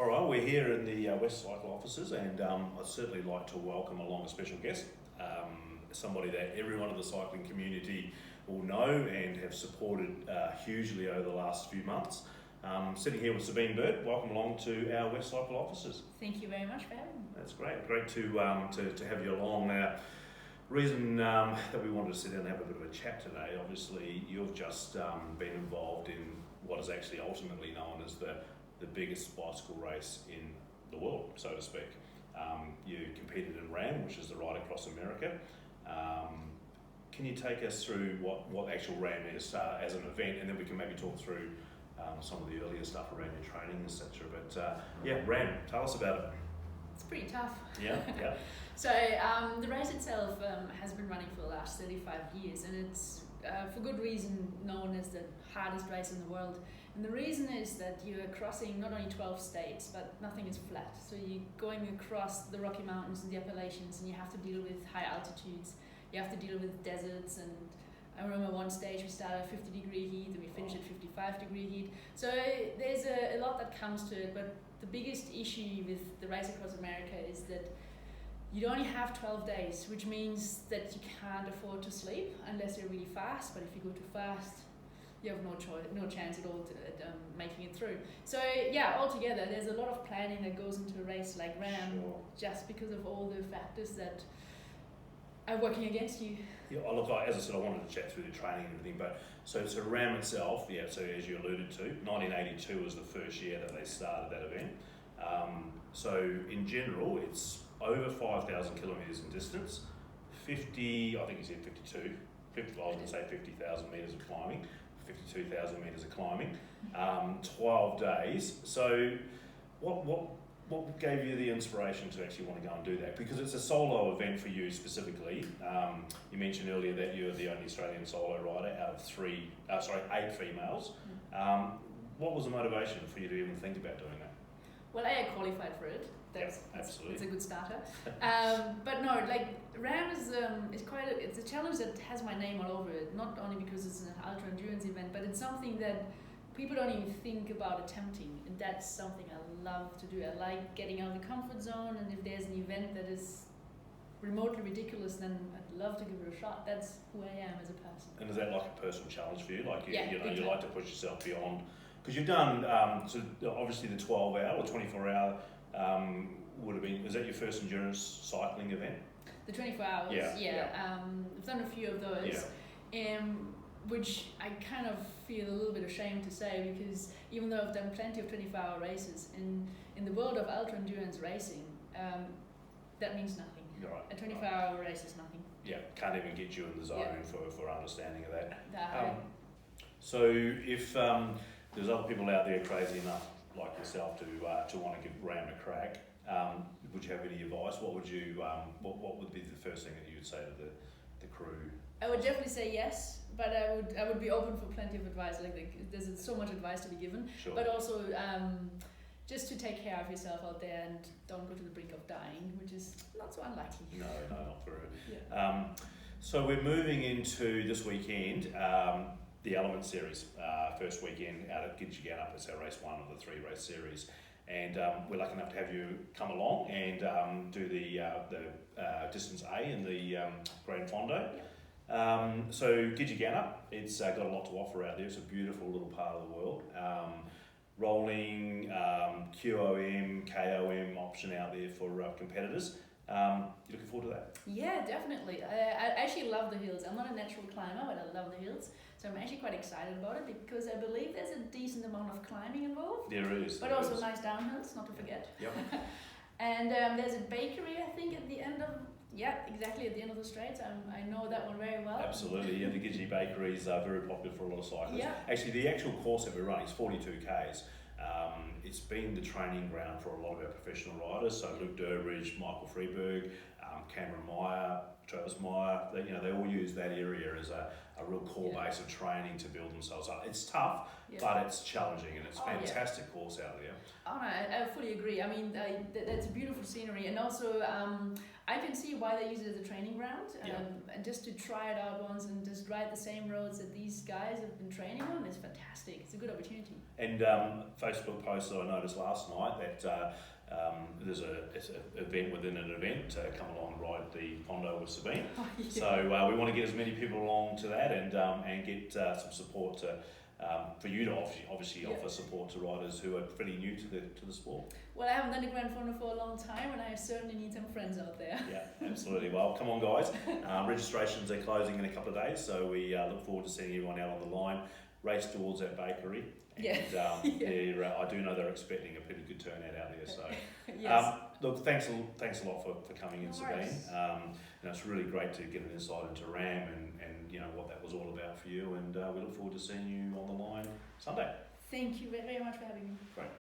All right, we're here in the West Cycle offices, and I'd certainly like to welcome along a special guest, somebody that everyone in the cycling community will know and have supported hugely over the last few months. Sitting here with Sabine. Welcome along to our West Cycle offices. Thank you very much for having me. That's great to have you along. Now, reason that we wanted to sit down and have a bit of a chat today, obviously you've just been involved in what is actually ultimately known as the biggest bicycle race in the world, so to speak. You competed in RAAM, which is the Ride Across America. Can you take us through what actual RAAM is as an event, and then we can maybe talk through some of the earlier stuff around your training, etc. But RAAM, tell us about it. It's pretty tough. Yeah. So the race itself has been running for the last 35 years, and it's for good reason known as the hardest race in the world. And the reason is that you're crossing not only 12 states, but nothing is flat. So you're going across the Rocky Mountains and the Appalachians, and you have to deal with high altitudes. You have to deal with deserts, and I remember one stage we started at 50-degree heat and we finished at 55-degree heat. So there's a lot that comes to it, but the biggest issue with the race across America is that you only have 12 days, which means that you can't afford to sleep unless you're really fast. But if you go too fast, you have no chance at all at making it through. So yeah, altogether, there's a lot of planning that goes into a race like RAAM, Sure. just because of all the factors that are working against you. Yeah, look, as I said, I wanted to chat through the training and everything, but so RAAM itself, so as you alluded to, 1982 was the first year that they started that event. So in general, it's over 5,000 kilometres in distance, 50, I think you said 52, I was going to say 50,000 metres of climbing, 52,000 metres of climbing, 12 days. So what gave you the inspiration to actually want to go and do that? Because it's a solo event for you specifically. You mentioned earlier that you're the only Australian solo rider out of 8 females. What was the motivation for you to even think about doing that? Well, I qualified for it. Absolutely. It's a good starter. But no, like RAAM is it's a challenge that has my name all over it. Not only because it's an ultra endurance event, but it's something that people don't even think about attempting, and that's something I love to do. I like getting out of the comfort zone, and if there's an event that is remotely ridiculous, then I'd love to give it a shot. That's who I am as a person. And is that like a personal challenge for you? Like you Big like to push yourself beyond, because you've done so obviously the 12-hour or 24-hour would have been. Is that your first endurance cycling event? The 24 hours. Yeah. I've done a few of those. Yeah. Which I kind of feel a little bit ashamed to say, because even though I've done plenty of 24-hour races, in the world of ultra-endurance racing, that means nothing. Right. A 24-hour race is nothing. Yeah, can't even get you in the zone for understanding of that. So if there's other people out there crazy enough like yourself to want to give RAAM a crack, would you have any advice? What would be the first thing that you would say to the crew? I would definitely say yes, but I would be open for plenty of advice. Like there's so much advice to be given, Sure. but also just to take care of yourself out there and don't go to the brink of dying, which is not so unlikely. No, not for it. Yeah. So we're moving into this weekend, the Element Series, first weekend out at Gidgegannup. It's our race one of the 3-race series, and we're lucky enough to have you come along and do the distance A in the Grand Fondo. So Gidgegannup, it's got a lot to offer out there. It's a beautiful little part of the world. Rolling, QOM, KOM option out there for competitors. You looking forward to that? Yeah, definitely. I actually love the hills. I'm not a natural climber, but I love the hills. So I'm actually quite excited about it, because I believe there's a decent amount of climbing involved. There is. But also nice downhills, not to forget. Yep. And there's a bakery, I think, at the end of the straight. I know that one very well. Absolutely, yeah. The Gidgee Bakery is very popular for a lot of cyclists. Yeah. Actually, the actual course that we're running is 42 Ks. It's been the training ground for a lot of our professional riders. So Luke Durbridge, Michael Freeberg, Cameron Meyer, Travis Meyer. They all use that area as a real core base of training to build themselves up. It's tough, but it's challenging, and it's a fantastic course out there. Oh no, I fully agree. I mean, that's beautiful scenery, and also I can see why they use it as a training ground, and just to try it out once and just ride the same roads that these guys have been training on is fantastic. It's a good opportunity. And Facebook post that I noticed last night that there's an event within an event to come along and ride the Pondo with Sabine. Oh, yeah. So we want to get as many people along to that and get some support to for you to obviously offer support to riders who are pretty new to the sport. Well, I haven't done a Grand Fondo for a long time, and I certainly need some friends out there. Yeah, absolutely. Well, come on, guys. Registrations are closing in a couple of days, so we look forward to seeing everyone out on the line. Race towards that bakery. And I do know they're expecting a pretty good turnout out there. So, yes. look, thanks a lot for coming in, Sabine. worries. It's really great to get an insight into RAAM and what that was all about for you. And we look forward to seeing you on the line Sunday. Thank you very much for having me. Great.